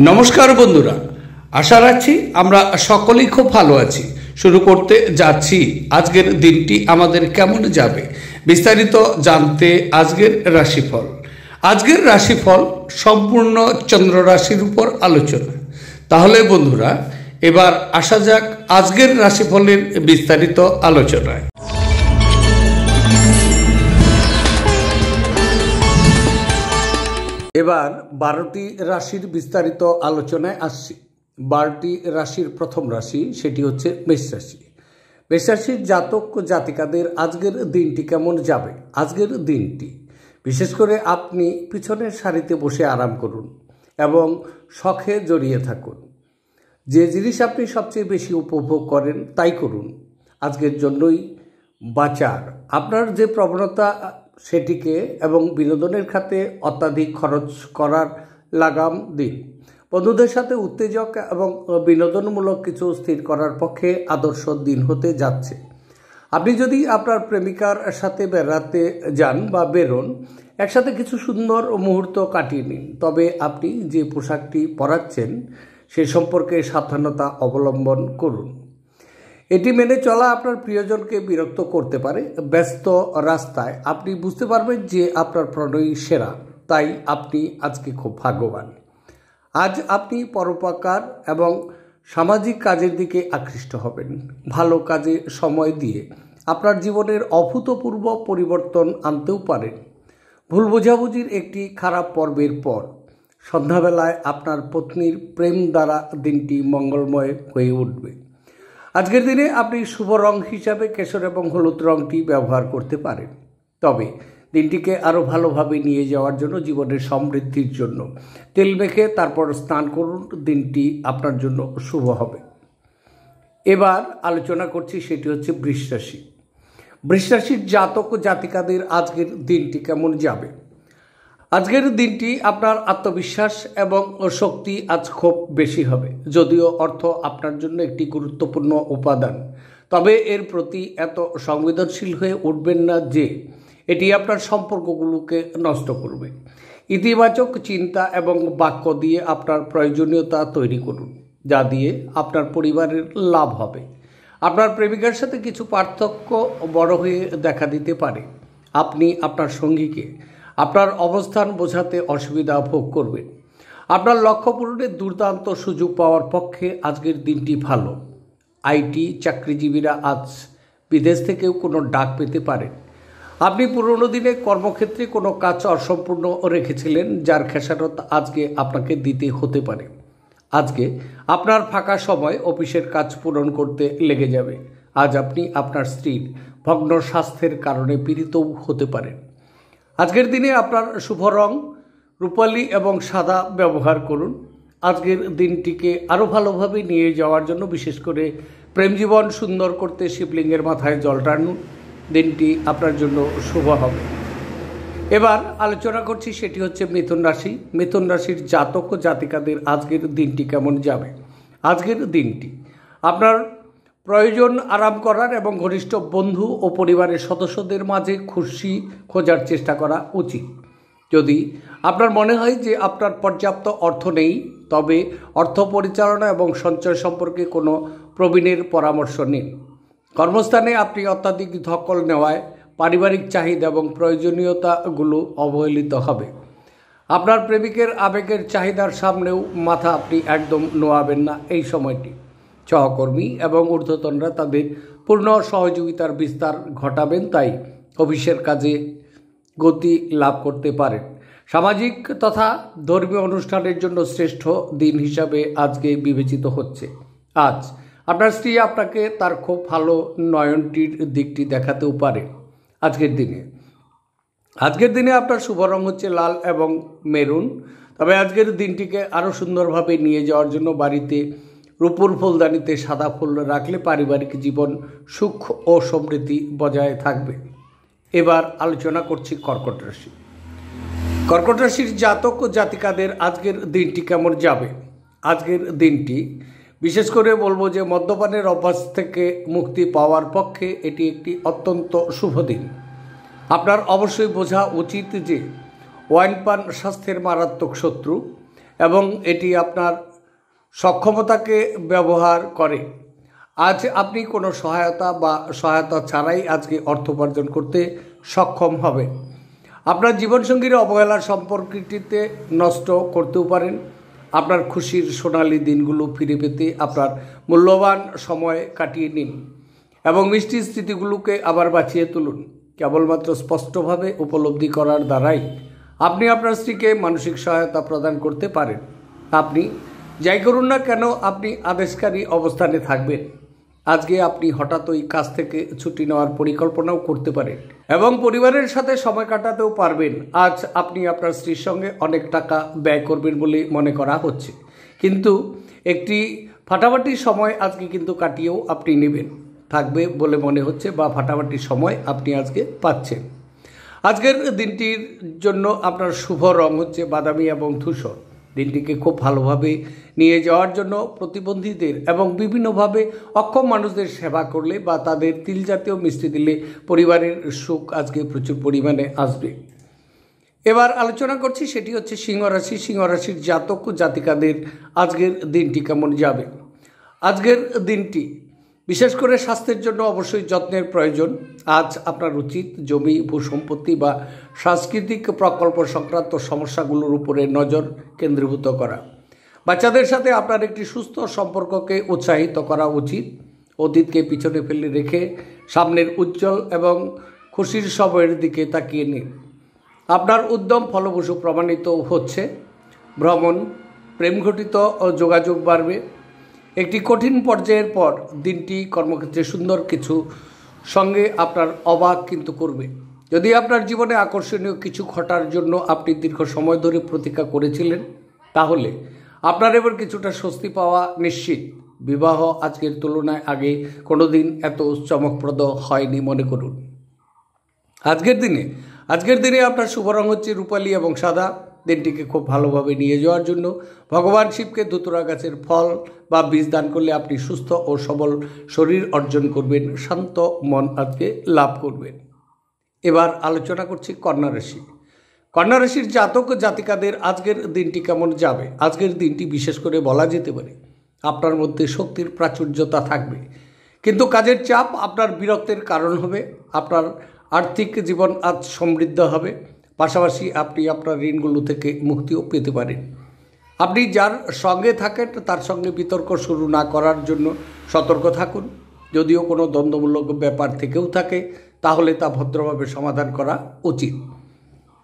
নমস্কার বন্ধুরা, আশা রাখছি আমরা সকলেই খুব ভালো আছি। শুরু করতে যাচ্ছি আজকের দিনটি আমাদের কেমন যাবে বিস্তারিত জানতে আজকের রাশিফল। আজকের রাশিফল সম্পূর্ণ চন্দ্র রাশির উপর আলোচনা। তাহলে বন্ধুরা, এবার আসা যাক আজকের রাশিফলের বিস্তারিত আলোচনায়। এবার 12টি রাশির বিস্তারিত আলোচনায় আসছি। 12টি রাশির প্রথম রাশি, সেটি হচ্ছে মেষ রাশি। মেষ রাশির জাতক জাতিকাদের আজকের দিনটি কেমন যাবে? আজকের দিনটি বিশেষ করে আপনি পিছনের সারিতে বসে আরাম করুন এবং শখে জড়িয়ে থাকুন। যে জিনিস আপনি সবচেয়ে বেশি উপভোগ করেন তাই করুন। আজকের জন্যই বাঁচার আপনার যে প্রবণতা সেটিকে এবং বিনোদনের খাতে অত্যাধিক খরচ করার লাগাম দিন। বন্ধুদের সাথে উত্তেজক এবং বিনোদনমূলক কিছু স্থির করার পক্ষে আদর্শ দিন হতে যাচ্ছে। আপনি যদি আপনার প্রেমিকার সাথে বেড়াতে যান বা বেরোন, একসাথে কিছু সুন্দর মুহূর্ত কাটিয়ে নিন। তবে আপনি যে পোশাকটি পরাচ্ছেন সে সম্পর্কে সাবধানতা অবলম্বন করুন। এটি মেনে চলা আপনার প্রিয়জনকে বিরক্ত করতে পারে। ব্যস্ত রাস্তায় আপনি বুঝতে পারবেন যে আপনার প্রণয়ী সেরা, তাই আপনি আজকে খুব ভাগ্যবান। আজ আপনি পরোপকার এবং সামাজিক কাজের দিকে আকৃষ্ট হবেন। ভালো কাজে সময় দিয়ে আপনার জীবনের অভূতপূর্ব পরিবর্তন আনতেও পারেন। ভুল বোঝাবুঝির একটি খারাপ পর্বের পর সন্ধ্যাবেলায় আপনার পত্নীর প্রেম দ্বারা দিনটি মঙ্গলময় হয়ে উঠবে। আজকের দিনে আপনি শুভ রং হিসাবে কেশর এবং হলুদ রংটি ব্যবহার করতে পারেন। তবে দিনটিকে আরও ভালোভাবে নিয়ে যাওয়ার জন্য, জীবনের সমৃদ্ধির জন্য তেল মেখে তারপর স্নান করুন। দিনটি আপনার জন্য শুভ হবে। এবার আলোচনা করছি, সেটি হচ্ছে বৃষ রাশি। বৃষ রাশির জাতক জাতিকাদের আজকের দিনটি কেমন যাবে? আজকের দিনটি আপনার আত্মবিশ্বাস এবং শক্তি আজ খুব বেশি হবে। যদিও অর্থ আপনার জন্য একটি গুরুত্বপূর্ণ উপাদান, তবে এর প্রতি এত সংবেদনশীল হয়ে উঠবেন না যে এটি আপনার সম্পর্কগুলোকে নষ্ট করবে। ইতিবাচক চিন্তা এবং বাক্য দিয়ে আপনার প্রয়োজনীয়তা তৈরি করুন, যা দিয়ে আপনার পরিবারের লাভ হবে। আপনার প্রেমিকার সাথে কিছু পার্থক্য বড় হয়ে দেখা দিতে পারে। আপনি আপনার সঙ্গীকে আপনার অবস্থান বোঝাতে অসুবিধা ভোগ করবেন। আপনার লক্ষ্য পূরণের দুর্দান্ত সুযোগ পাওয়ার পক্ষে আজকের দিনটি ভালো। আইটি চাকরিজীবীরা আজ বিদেশ থেকেও কোনো ডাক পেতে পারেন। আপনি পুরনো দিনে কর্মক্ষেত্রে কোনো কাজ অসম্পূর্ণ রেখেছিলেন, যার খেসারত আজকে আপনাকে দিতে হতে পারে। আজকে আপনার ফাঁকা সময় অফিসের কাজ পূরণ করতে লেগে যাবে। আজ আপনি আপনার স্ত্রীর ভগ্ন স্বাস্থ্যের কারণে পীড়িতও হতে পারেন। আজকের দিনে আপনার শুভ রং রূপালী এবং সাদা ব্যবহার করুন। আজকের দিনটিকে আরও ভালোভাবে নিয়ে যাওয়ার জন্য, বিশেষ করে প্রেম জীবন সুন্দর করতে শিবলিঙ্গের মাথায় জল টানুন। দিনটি আপনার জন্য শুভ হবে। এবার আলোচনা করছি, সেটি হচ্ছে মিথুন রাশি। মিথুন রাশির জাতক জাতিকাদের আজকের দিনটি কেমন যাবে? আজকের দিনটি আপনার প্রয়োজন আরাম করার এবং ঘনিষ্ঠ বন্ধু ও পরিবারের সদস্যদের মাঝে খুশি খোঁজার চেষ্টা করা উচিত। যদি আপনার মনে হয় যে আপনার পর্যাপ্ত অর্থ নেই, তবে অর্থ পরিচালনা এবং সঞ্চয় সম্পর্কে কোনো প্রবীণের পরামর্শ নিন। কর্মস্থানে আপনি অত্যাধিক ধকল নেওয়ায় পারিবারিক চাহিদা এবং প্রয়োজনীয়তাগুলো অবহেলিত হবে। আপনার প্রেমিকের আবেগের চাহিদার সামনেও মাথা আপনি একদম নোয়াবেন না এই সময়টি। সহকর্মী এবং ঊর্ধ্বতনরা তাদের পূর্ণ সহযোগিতার বিস্তার ঘটাবেন, তাই অফিসের কাজে গতি লাভ করতে পারেন। সামাজিক তথা ধর্মীয় অনুষ্ঠানের জন্য শ্রেষ্ঠ দিন হিসাবে আজকে বিবেচিত হচ্ছে। আজ আপনার স্ত্রী আপনাকে তার খুব ভালো নয়নটির দিকটি দেখাতেও পারে। আজকের দিনে আপনার শুভ রং হচ্ছে লাল এবং মেরুন। তবে আজকের দিনটিকে আরও সুন্দরভাবে নিয়ে যাওয়ার জন্য বাড়িতে রূপোর ফুলদানিতে সাদা ফুল রাখলে পারিবারিক জীবন সুখ ও সমৃদ্ধি বজায় থাকবে। এবার আলোচনা করছি কর্কট রাশি। কর্কট রাশির জাতক ও জাতিকাদের আজকের দিনটি কেমন যাবে? আজকের দিনটি বিশেষ করে বলবো যে মদ্যপানের অভ্যাস থেকে মুক্তি পাওয়ার পক্ষে এটি একটি অত্যন্ত শুভ দিন। আপনার অবশ্যই বোঝা উচিত যে ওয়াইন পান স্বাস্থ্যের মারাত্মক শত্রু এবং এটি আপনার সক্ষমতাকে ব্যবহার করে। আজ আপনি কোনো সহায়তা ছাড়াই আজকে অর্থ উপার্জন করতে সক্ষম হবে। আপনার জীবনসঙ্গীর অবহেলার সম্পর্কটিতে নষ্ট করতেও পারেন। আপনার খুশির সোনালি দিনগুলো ফিরে পেতে আপনার মূল্যবান সময় কাটিয়ে নিন এবং মিষ্টি স্মৃতিগুলোকে আবার বাঁচিয়ে তুলুন। কেবলমাত্র স্পষ্টভাবে উপলব্ধি করার দ্বারাই আপনি আপনার স্ত্রীকে মানসিক সহায়তা প্রদান করতে পারেন। আপনি যাই করুন না কেন, আপনি আদেশকারী অবস্থানে থাকবেন। আজকে আপনি হঠাৎই কাজ থেকে ছুটি নেওয়ার পরিকল্পনাও করতে পারেন এবং পরিবারের সাথে সময় কাটাতেও পারবেন। আজ আপনি আপনার স্ত্রীর সঙ্গে অনেক টাকা ব্যয় করবেন বলে মনে করা হচ্ছে, কিন্তু একটি ফাটাফাটি সময় আজকে কিন্তু কাটিয়েও আপনি নেবেন থাকবে বলে মনে হচ্ছে, বা ফাটাফাটি সময় আপনি আজকে পাচ্ছেন। আজকের দিনটির জন্য আপনার শুভ রং হচ্ছে বাদামি এবং ধূসর। দিনটিকে খুব ভালোভাবে নিয়ে যাওয়ার জন্য প্রতিবন্ধীদের এবং বিভিন্নভাবে অক্ষম মানুষদের সেবা করলে বা তাদের তিল জাতীয় মিষ্টি দিলে পরিবারের সুখ আজকে প্রচুর পরিমাণে আসবে। এবার আলোচনা করছি, সেটি হচ্ছে সিংহ রাশি। সিংহ রাশির জাতক ও জাতিকাদের আজকের দিনটি কেমন যাবে। আজকের দিনটি বিশেষ করে স্বাস্থ্যের জন্য অবশ্যই যত্নের প্রয়োজন। আজ আপনার উচিত জমি, ভূসম্পত্তি বা সাংস্কৃতিক প্রকল্প সংক্রান্ত সমস্যাগুলোর উপরে নজর কেন্দ্রীভূত করা। বাচ্চাদের সাথে আপনার একটি সুস্থ সম্পর্ককে উৎসাহিত করা উচিত। অতীতকে পিছনে ফেলে রেখে সামনের উজ্জ্বল এবং খুশির সময়ের দিকে তাকিয়ে নিন। আপনার উদ্যম ফলপ্রসূ প্রমাণিত হচ্ছে। ভ্রমণ, প্রেমঘটিত যোগাযোগ বাড়বে। একটি কঠিন পর্যায়ের পর দিনটি কর্মক্ষেত্রে সুন্দর কিছু সঙ্গে আপনার অবাক কিন্তু করবে। যদি আপনার জীবনে আকর্ষণীয় কিছু ঘটার জন্য আপনি দীর্ঘ সময় ধরে প্রতীক্ষা করেছিলেন, তাহলে আপনার এবার কিছুটা স্বস্তি পাওয়া নিশ্চিত। বিবাহ আজকের তুলনায় আগে কোনো দিন এত চমকপ্রদ হয়নি মনে করুন। আজকের দিনে আপনার শুভ রং হচ্ছে রূপালী এবং সাদা। দিনটিকে খুব ভালোভাবে নিয়ে যাওয়ার জন্য ভগবান শিবকে ধুতুরা গাছের ফল বা বীজ দান করলে আপনি সুস্থ ও সবল শরীর অর্জন করবেন, শান্ত মন আজকে লাভ করবেন। এবার আলোচনা করছি কন্যা রাশি। কন্যা রাশির জাতক ও জাতিকাদের আজকের দিনটি কেমন যাবে। আজকের দিনটি বিশেষ করে বলা যেতে পারে আপনার মধ্যে শক্তির প্রাচুর্যতা থাকবে, কিন্তু কাজের চাপ আপনার বিরক্তের কারণ হবে। আপনার আর্থিক জীবন আজ সমৃদ্ধ হবে। পাশাপাশি আপনি আপনার ঋণগুলো থেকে মুক্তিও পেতে পারেন। আপনি যার সঙ্গে থাকেন তার সঙ্গে বিতর্ক শুরু না করার জন্য সতর্ক থাকুন। যদিও কোনো দ্বন্দ্বমূলক ব্যাপার থেকেও থাকে, তাহলে তা ভদ্রভাবে সমাধান করা উচিত।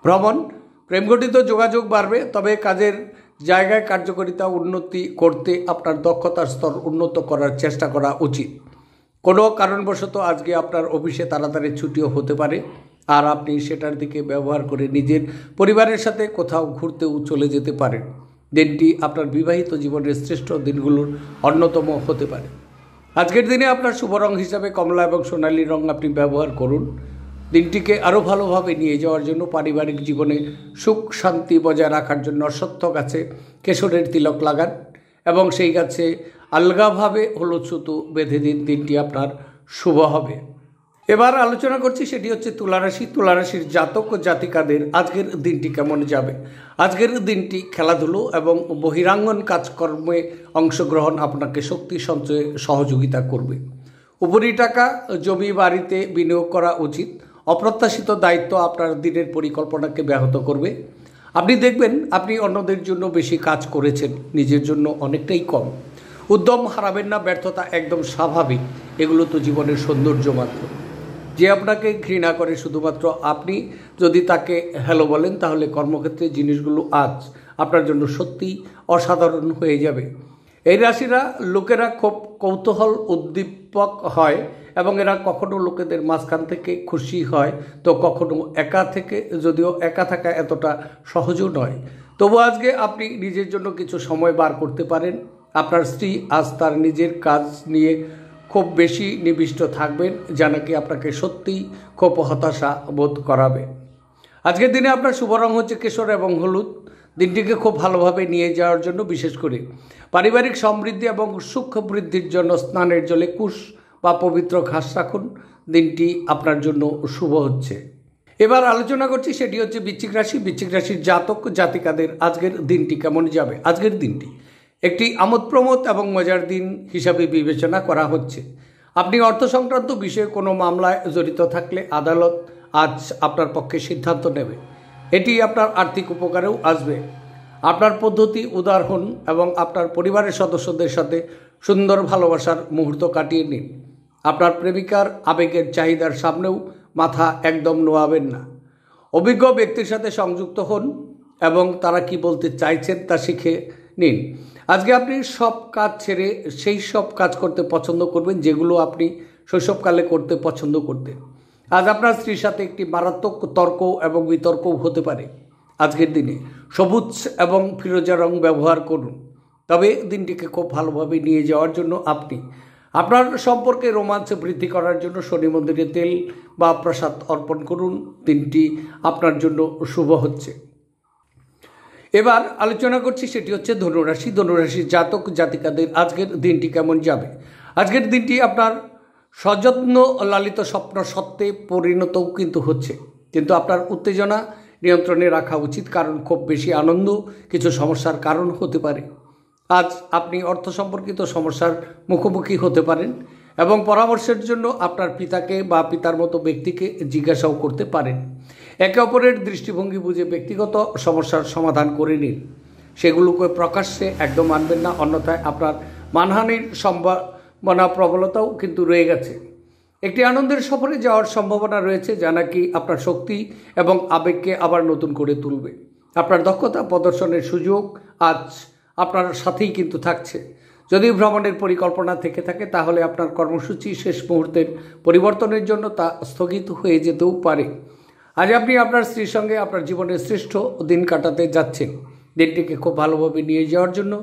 ভ্রমণ, প্রেমঘটিত যোগাযোগ বাড়বে, তবে কাজের জায়গায় কার্যকারিতা উন্নতি করতে আপনার দক্ষতার স্তর উন্নত করার চেষ্টা করা উচিত। কোনো কারণবশত আজকে আপনার অফিসে তাড়াতাড়ি ছুটিও হতে পারে, আর আপনি সেটার দিকে ব্যবহার করে নিজের পরিবারের সাথে কোথাও ঘুরতেও চলে যেতে পারেন। দিনটি আপনার বিবাহিত জীবনের শ্রেষ্ঠ দিনগুলোর অন্যতম হতে পারে। আজকের দিনে আপনার শুভ রং হিসাবে কমলা এবং সোনালী রং আপনি ব্যবহার করুন। দিনটিকে আরও ভালোভাবে নিয়ে যাওয়ার জন্য পারিবারিক জীবনে সুখ শান্তি বজায় রাখার জন্য অশ্বত্থ গাছে কেশরের তিলক লাগান এবং সেই গাছে আলগাভাবে হলুদ সুতো বেঁধে দিন। দিনটি আপনার শুভ হবে। এবার আলোচনা করছি, সেটি হচ্ছে তুলা রাশি। তুলা রাশির জাতক ও জাতিকাদের আজকের দিনটি কেমন যাবে। আজকের দিনটি খেলাধুলো এবং বহিরাঙ্গন কাজকর্মে অংশগ্রহণ আপনাকে শক্তি সঞ্চয়ে সহযোগিতা করবে। উপরি টাকা জমি বাড়িতে বিনিয়োগ করা উচিত। অপ্রত্যাশিত দায়িত্ব আপনার দিনের পরিকল্পনাকে ব্যাহত করবে। আপনি দেখবেন আপনি অন্যদের জন্য বেশি কাজ করেছেন, নিজের জন্য অনেকটাই কম। উদ্যম হারাবেন না, ব্যর্থতা একদম স্বাভাবিক, এগুলো তো জীবনের সৌন্দর্য মাত্র। যে আপনাকে ঘৃণা করে শুধুমাত্র আপনি যদি তাকে হ্যালো বলেন, তাহলে কর্মক্ষেত্রে জিনিসগুলো আজ আপনার জন্য সত্যিই অসাধারণ হয়ে যাবে। এই রাশিরা লোকেরা খুব কৌতূহল উদ্দীপক হয় এবং এরা কখনো লোকেদের মাঝখান থেকে খুশি হয়, তো কখনো একা থেকে, যদিও একা থাকা এতটা সহজও নয়। তবু আজকে আপনি নিজের জন্য কিছু সময় বার করতে পারেন। আপনার স্ত্রী আজ তার নিজের কাজ নিয়ে খুব বেশি নিবিষ্ট থাকবেন, যা নাকি আপনাকে সত্যিই খুব হতাশা বোধ করাবে। আজকের দিনে আপনার শুভ রং হচ্ছে কেশর এবং হলুদ। দিনটিকে খুব ভালোভাবে নিয়ে যাওয়ার জন্য বিশেষ করে পারিবারিক সমৃদ্ধি এবং সুখ বৃদ্ধির জন্য স্নানের জলে কুশ বা পবিত্র ঘাস রাখুন। দিনটি আপনার জন্য শুভ হচ্ছে। এবার আলোচনা করছি সেটি হচ্ছে বৃশ্চিক রাশি। বৃশ্চিক রাশির জাতক জাতিকাদের আজকের দিনটি কেমন যাবে। আজকের দিনটি একটি আমোদ প্রমোদ এবং মজার দিন হিসাবে বিবেচনা করা হচ্ছে। আপনি অর্থ সংক্রান্ত বিষয়ে কোনো মামলায় জড়িত থাকলে আদালত আজ আপনার পক্ষে সিদ্ধান্ত নেবে। এটি আপনার আর্থিক উপকারেও আসবে। আপনার পদ্ধতি উদার হন এবং আপনার পরিবারের সদস্যদের সাথে সুন্দর ভালোবাসার মুহূর্ত কাটিয়ে নিন। আপনার প্রেমিকার আবেগের চাহিদার সামনেও মাথা একদম নোয়াবেন না। অভিজ্ঞ ব্যক্তির সাথে সংযুক্ত হন এবং তারা কি বলতে চাইছেন তা শিখে নিন। আজকে আপনি সব কাজ ছেড়ে সেই সব কাজ করতে পছন্দ করবেন যেগুলো আপনি শৈশবকালে করতে পছন্দ করতেন। আজ আপনার স্ত্রীর সাথে একটি মারাত্মক তর্ক এবং বিতর্কও হতে পারে। আজকের দিনে সবুজ এবং ফিরোজা রং ব্যবহার করুন। তবে দিনটিকে খুব ভালোভাবে নিয়ে যাওয়ার জন্য আপনি আপনার সম্পর্কে রোমাঞ্চ বৃদ্ধি করার জন্য শনি মন্দিরে তেল বা প্রসাদ অর্পণ করুন। দিনটি আপনার জন্য শুভ হচ্ছে। এবার আলোচনা করছি সেটি হচ্ছে ধনুরাশি। ধনুরাশির জাতক জাতিকাদের আজকের দিনটি কেমন যাবে। আজকের দিনটি আপনার সযত্ন লালিত স্বপ্ন সত্ত্বে পরিণতও কিন্তু হচ্ছে, কিন্তু আপনার উত্তেজনা নিয়ন্ত্রণে রাখা উচিত, কারণ খুব বেশি আনন্দ কিছু সমস্যার কারণ হতে পারে। আজ আপনি অর্থ সম্পর্কিত সমস্যার মুখোমুখি হতে পারেন এবং পরামর্শের জন্য আপনার পিতাকে বা পিতার মতো ব্যক্তিকে জিজ্ঞাসাও করতে পারেন। একে অপরের দৃষ্টিভঙ্গি বুঝে ব্যক্তিগত সমস্যার সমাধান করে নিন। সেগুলোকে প্রকাশ্যে একদম আনবেন না, অন্যথায় আপনার মানহানির সম্ভাবনা প্রবলতাও কিন্তু রয়ে গেছে। একটি আনন্দের সফরে যাওয়ার সম্ভাবনা রয়েছে যা নাকি আপনার শক্তি এবং আবেগকে আবার নতুন করে তুলবে। আপনার দক্ষতা প্রদর্শনের সুযোগ আজ আপনার সাথেই কিন্তু থাকছে। যদি ভ্রমণের পরিকল্পনা থেকে থাকে তাহলে আপনার কর্মসূচি শেষ মুহূর্তের পরিবর্তনের জন্য তা স্থগিত হয়ে যেতেও পারে। আজ আপনি আপনার স্ত্রীর সঙ্গে আপনার জীবনের শ্রেষ্ঠ দিন কাটাতে যাচ্ছেন। দিনটিকে খুব ভালোভাবে নিয়ে যাওয়ার জন্য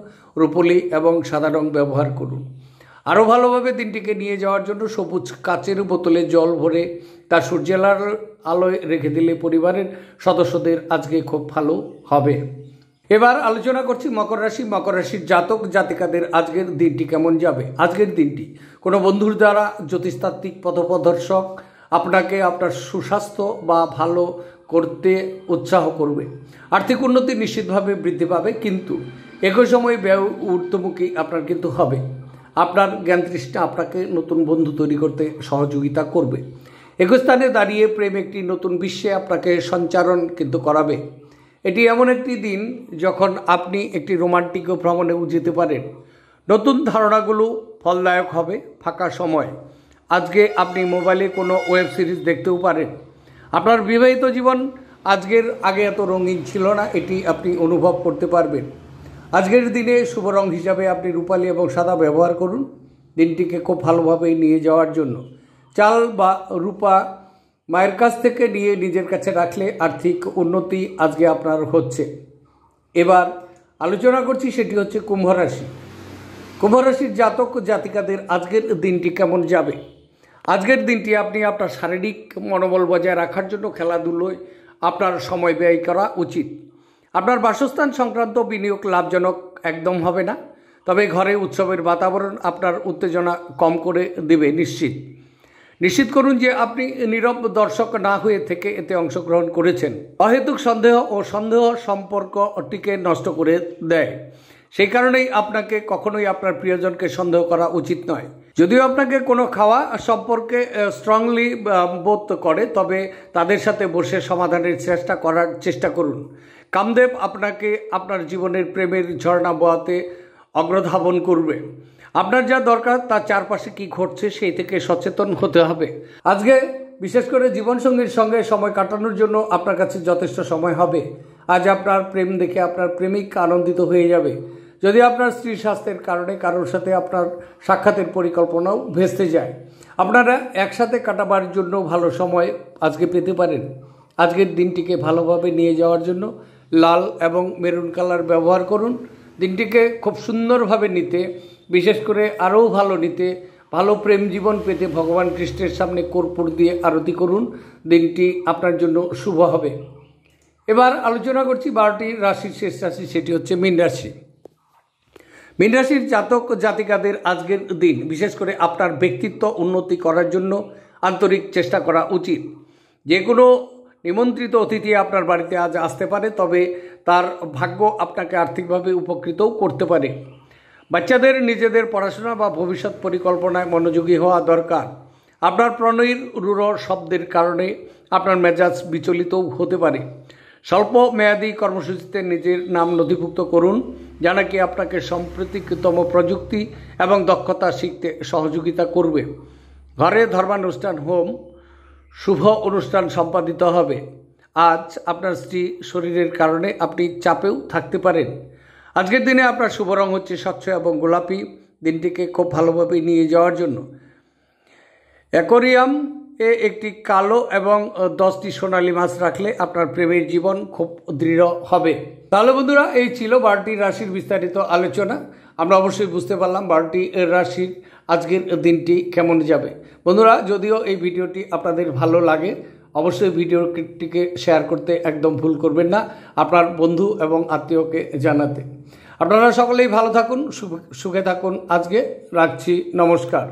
রূপলি এবং সাদা রং ব্যবহার করুন। আরও ভালোভাবে দিনটিকে নিয়ে যাওয়ার জন্য সবুজ কাচের বোতলে জল ভরে তা সূর্যালোর আলোয় রেখে দিলে পরিবারের সদস্যদের আজকে খুব ভালো হবে। এবার আলোচনা করছি মকর রাশি। মকর রাশির জাতক জাতিকাদের আজকের দিনটি কেমন যাবে। আজকের দিনটি কোনো বন্ধুর দ্বারা জ্যোতিষতাত্ত্বিক পথপ্রদর্শক আপনাকে আপনার সুস্বাস্থ্য বা ভালো করতে উৎসাহ করবে। আর্থিক উন্নতি নিশ্চিতভাবে বৃদ্ধি পাবে, কিন্তু একই সময় ব্যয় ঊর্ধ্বমুখী আপনার কিন্তু হবে। আপনার জ্ঞান তৃষ্ণা আপনাকে নতুন বন্ধু তৈরি করতে সহযোগিতা করবে। একই স্থানে দাঁড়িয়ে প্রেম একটি নতুন বিশ্বে আপনাকে সঞ্চারণ কিন্তু করাবে। এটি এমন একটি দিন যখন আপনি একটি রোমান্টিক ভ্রমণেও যেতে পারেন। নতুন ধারণাগুলো ফলদায়ক হবে। ফাঁকা সময় আজকে আপনি মোবাইলে কোনো ওয়েব সিরিজ দেখতেও পারেন। আপনার বিবাহিত জীবন আজকের আগে এত রঙিন ছিল না, এটি আপনি অনুভব করতে পারবেন। আজকের দিনে শুভ রং হিসাবে আপনি রূপালি এবং সাদা ব্যবহার করুন দিনটিকে খুব ভালোভাবে নিয়ে যাওয়ার জন্য। চাল বা রূপা মায়ের কাছ থেকে নিয়ে নিজের কাছে রাখলে আর্থিক উন্নতি আজকে আপনার হচ্ছে। এবার আলোচনা করছি সেটি হচ্ছে কুম্ভ রাশি। কুম্ভ রাশির জাতক জাতিকাদের আজকের দিনটি কেমন যাবে। আজকের দিনটি আপনি আপনার শারীরিক মনোবল বজায় রাখার জন্য খেলাধুলোয় আপনার সময় ব্যয় করা উচিত। আপনার বাসস্থান সংক্রান্ত বিনিয়োগ লাভজনক একদম হবে না, তবে ঘরে উৎসবের বাতাবরণ আপনার উত্তেজনা কম করে দেবে। নিশ্চিত করুন যে আপনি নীরব দর্শক না হয়ে থেকে এতে অংশগ্রহণ করেছেন। অহেতুক সন্দেহ সম্পর্কটিকে নষ্ট করে দেয়। সেই কারণেই আপনাকে কখনোই আপনার প্রিয়জনকে সন্দেহ করা উচিত নয়। যদিও আপনাকে কোনো খাওয়া সম্পর্কে স্ট্রংলি বোধ করে, তবে তাদের সাথে বসে সমাধানের চেষ্টা করুন। কামদেব আপনাকে আপনার জীবনের প্রেমের ঝর্ণা বওয়াতে অগ্রধাবন করবে। আপনার যা দরকার তার চারপাশে কি ঘটছে সেই থেকে সচেতন হতে হবে। আজকে বিশেষ করে জীবনসঙ্গীর সঙ্গে সময় কাটানোর জন্য আপনার কাছে যথেষ্ট সময় হবে। আজ আপনার প্রেম দেখে আপনার প্রেমিক আনন্দিত হয়ে যাবে। যদি আপনার স্ত্রীর স্বাস্থ্যের কারণে কারোর সাথে আপনার সাক্ষাতের পরিকল্পনাও ভেস্তে যায়, আপনারা একসাথে কাটাবার জন্য ভালো সময় আজকে পেতে পারেন। আজকের দিনটিকে ভালোভাবে নিয়ে যাওয়ার জন্য লাল এবং মেরুন কালার ব্যবহার করুন। দিনটিকে খুব সুন্দরভাবে নিতে, বিশেষ করে আরও ভালো নিতে, ভালো প্রেম জীবন পেতে ভগবান কৃষ্ণের সামনে কর্পূর দিয়ে আরতি করুন। দিনটি আপনার জন্য শুভ হবে। এবার আলোচনা করছি 12টি রাশির শেষ রাশি, সেটি হচ্ছে মীন রাশি। মীন রাশির জাতক জাতিকাদের আজকের দিন বিশেষ করে আপনার ব্যক্তিত্ব উন্নতি করার জন্য আন্তরিক চেষ্টা করা উচিত। যে কোনো নিমন্ত্রিত অতিথি আপনার বাড়িতে আজ আসতে পারে, তবে তার ভাগ্য আপনাকে আর্থিকভাবে উপকৃতও করতে পারে। বাচ্চাদের নিজেদের পড়াশোনা বা ভবিষ্যৎ পরিকল্পনায় মনোযোগী হওয়া দরকার। আপনার প্রণয়ের রূঢ় শব্দের কারণে আপনার মেজাজ বিচলিতও হতে পারে। স্বল্প মেয়াদী কর্মসূচিতে নিজের নাম নথিভুক্ত করুন, যা নাকি আপনাকে সাম্প্রতিকতম প্রযুক্তি এবং দক্ষতা শিখতে সহযোগিতা করবে। ঘরে ধর্মানুষ্ঠান, হোম, শুভ অনুষ্ঠান সম্পাদিত হবে। আজ আপনার স্ত্রী শরীরের কারণে আপনি চাপেও থাকতে পারেন। আজকের দিনে আপনার শুভ রং হচ্ছে স্বচ্ছ এবং গোলাপি। দিনটিকে খুব ভালোভাবে নিয়ে যাওয়ার জন্য অ্যাকোয়ারিয়াম এ একটি কালো এবং 10টি সোনালী মাছ রাখলে আপনার প্রেমের জীবন খুব দৃঢ় হবে। তাহলে বন্ধুরা, এই ছিল 12টি রাশির বিস্তারিত আলোচনা। আমরা অবশ্যই বুঝতে পারলাম 12টি রাশির আজকের দিনটি কেমন যাবে। বন্ধুরা, যদিও এই ভিডিওটি আপনাদের ভালো লাগে, অবশ্যই ভিডিওটিকে শেয়ার করতে একদম ভুল করবেন না, আপনার বন্ধু এবং আত্মীয়কে জানাতে। আপনারা সকলেই ভালো থাকুন, সুখে থাকুন। আজকে রাখছি, নমস্কার।